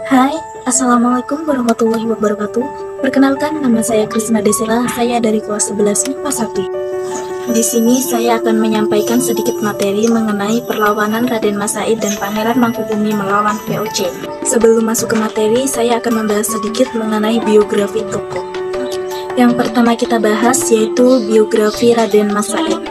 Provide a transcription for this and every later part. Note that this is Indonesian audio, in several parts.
Hai, Assalamualaikum warahmatullahi wabarakatuh. Perkenalkan, nama saya Krisna Desela, saya dari kelas 11 MIPA 1. Di sini saya akan menyampaikan sedikit materi mengenai perlawanan Raden Mas Said dan Pangeran Mangkubumi melawan VOC. Sebelum masuk ke materi, saya akan membahas sedikit mengenai biografi tokoh. Yang pertama kita bahas yaitu biografi Raden Mas Said.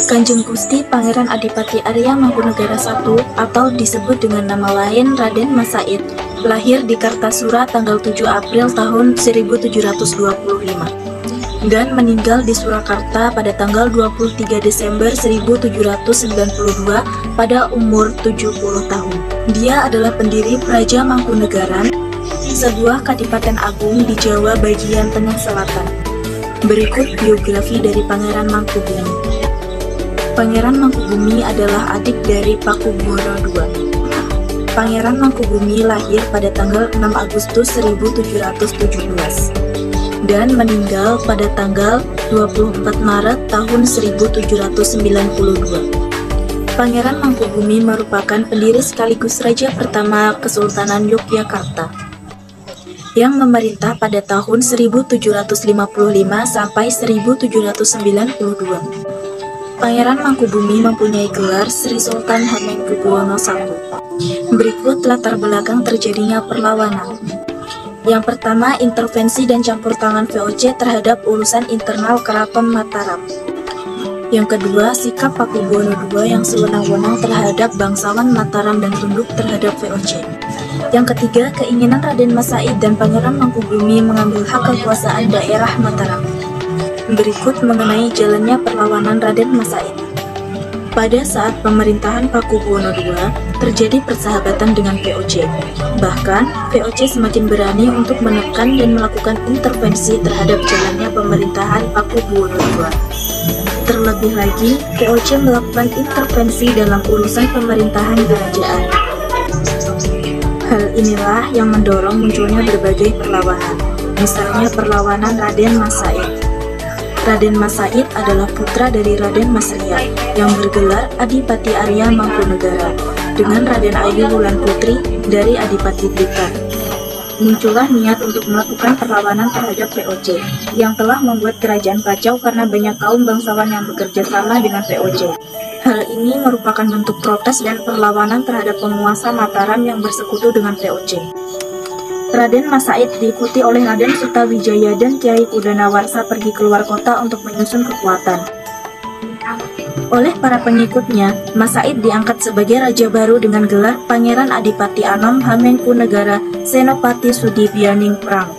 Kanjeng Gusti Pangeran Adipati Arya Mangkunegara I atau disebut dengan nama lain Raden Mas Said, lahir di Kartasura tanggal 7 April tahun 1725 dan meninggal di Surakarta pada tanggal 23 Desember 1792 pada umur 70 tahun. Dia adalah pendiri Praja Mangkunegaran, sebuah kadipaten agung di Jawa bagian tengah selatan. Berikut biografi dari Pangeran Mangkubumi. Pangeran Mangkubumi adalah adik dari Pakubuwono II. Pangeran Mangkubumi lahir pada tanggal 6 Agustus 1717 dan meninggal pada tanggal 24 Maret tahun 1792. Pangeran Mangkubumi merupakan pendiri sekaligus raja pertama Kesultanan Yogyakarta yang memerintah pada tahun 1755 sampai 1792. Pangeran Mangkubumi mempunyai gelar Sri Sultan Hamengkubuwono I. Berikut latar belakang terjadinya perlawanan. Yang pertama, intervensi dan campur tangan VOC terhadap urusan internal Keraton Mataram. Yang kedua, sikap Pakubuwono II yang sewenang-wenang terhadap bangsawan Mataram dan tunduk terhadap VOC. Yang ketiga, keinginan Raden Mas Said dan Pangeran Mangkubumi mengambil hak kekuasaan daerah Mataram. Berikut mengenai jalannya perlawanan Raden Mas Said. Pada saat pemerintahan Pakubuwono II, terjadi persahabatan dengan VOC. Bahkan, VOC semakin berani untuk menekan dan melakukan intervensi terhadap jalannya pemerintahan Pakubuwono II. Terlebih lagi, VOC melakukan intervensi dalam urusan pemerintahan kerajaan. Hal inilah yang mendorong munculnya berbagai perlawanan, misalnya perlawanan Raden Mas Said. Raden Mas Said adalah putra dari Raden Mas Riya yang bergelar Adipati Arya Mangkunegara dengan Raden Ayu Wulan Putri dari Adipati Blitar. Muncullah niat untuk melakukan perlawanan terhadap VOC yang telah membuat kerajaan kacau karena banyak kaum bangsawan yang bekerja sama dengan VOC. Hal ini merupakan bentuk protes dan perlawanan terhadap penguasa Mataram yang bersekutu dengan VOC. Raden Mas Said diikuti oleh Raden Sutawijaya dan Kiai Pudanawarsa pergi keluar kota untuk menyusun kekuatan. Oleh para pengikutnya, Mas Said diangkat sebagai raja baru dengan gelar Pangeran Adipati Anom Hamengkunegara Senopati Sudibyaning Prang.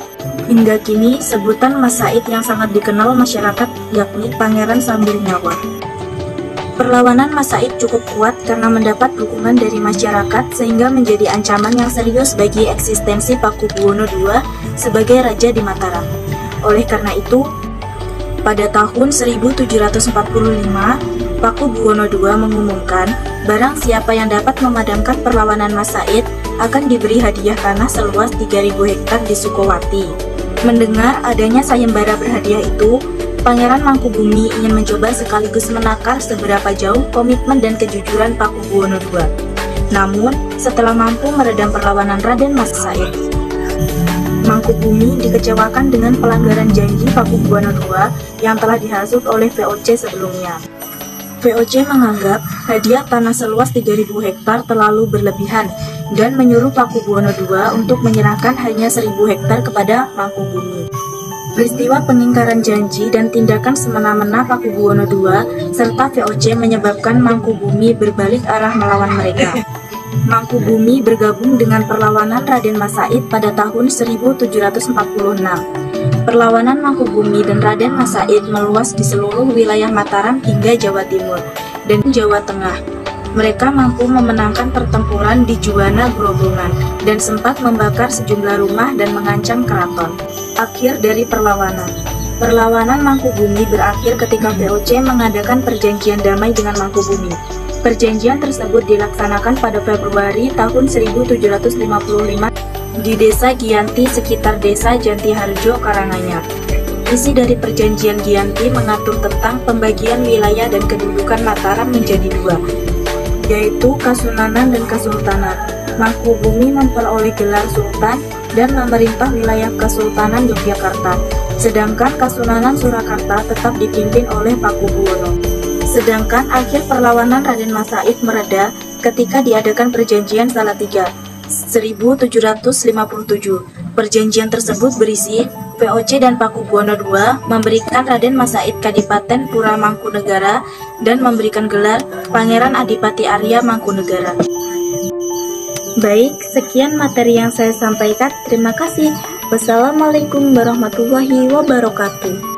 Hingga kini, sebutan Mas Said yang sangat dikenal masyarakat yakni Pangeran Sambil Nyawa. Perlawanan Mas Said cukup kuat karena mendapat dukungan dari masyarakat sehingga menjadi ancaman yang serius bagi eksistensi Pakubuwono II sebagai raja di Mataram. Oleh karena itu, pada tahun 1745, Pakubuwono II mengumumkan barang siapa yang dapat memadamkan perlawanan Mas Said akan diberi hadiah tanah seluas 3.000 hektar di Sukowati. Mendengar adanya sayembara berhadiah itu, Pangeran Mangkubumi ingin mencoba sekaligus menakar seberapa jauh komitmen dan kejujuran Pakubuwono II. Namun, setelah mampu meredam perlawanan Raden Mas Said, Mangkubumi dikecewakan dengan pelanggaran janji Pakubuwono II yang telah dihasut oleh VOC sebelumnya. VOC menganggap hadiah tanah seluas 3.000 hektar terlalu berlebihan dan menyuruh Pakubuwono II untuk menyerahkan hanya 1.000 hektar kepada Mangkubumi. Peristiwa pengingkaran janji dan tindakan semena-mena Pakubuwono II serta VOC menyebabkan Mangkubumi berbalik arah melawan mereka. Mangkubumi bergabung dengan perlawanan Raden Mas Said pada tahun 1746. Perlawanan Mangkubumi dan Raden Mas Said meluas di seluruh wilayah Mataram hingga Jawa Timur dan Jawa Tengah. Mereka mampu memenangkan pertempuran di Juwana Grobongan dan sempat membakar sejumlah rumah dan mengancam keraton. Akhir dari perlawanan. Perlawanan Mangkubumi berakhir ketika VOC mengadakan perjanjian damai dengan Mangkubumi. Perjanjian tersebut dilaksanakan pada Februari tahun 1755 di Desa Giyanti sekitar Desa Jantiharjo, Karanganyar. Isi dari perjanjian Giyanti mengatur tentang pembagian wilayah dan kedudukan Mataram menjadi dua, yaitu Kasunanan dan Kesultanan. Mangkubumi memperoleh gelar Sultan dan memerintah wilayah Kesultanan Yogyakarta, sedangkan Kasunanan Surakarta tetap dipimpin oleh Pakubuwono. Sedangkan akhir perlawanan Raden Mas Said mereda ketika diadakan Perjanjian Salatiga 1757. Perjanjian tersebut berisi VOC dan Pakubuwono II memberikan Raden Mas Said Kadipaten Pura Mangkunegara dan memberikan gelar Pangeran Adipati Arya Mangkunegara. Baik, sekian materi yang saya sampaikan. Terima kasih. Wassalamualaikum warahmatullahi wabarakatuh.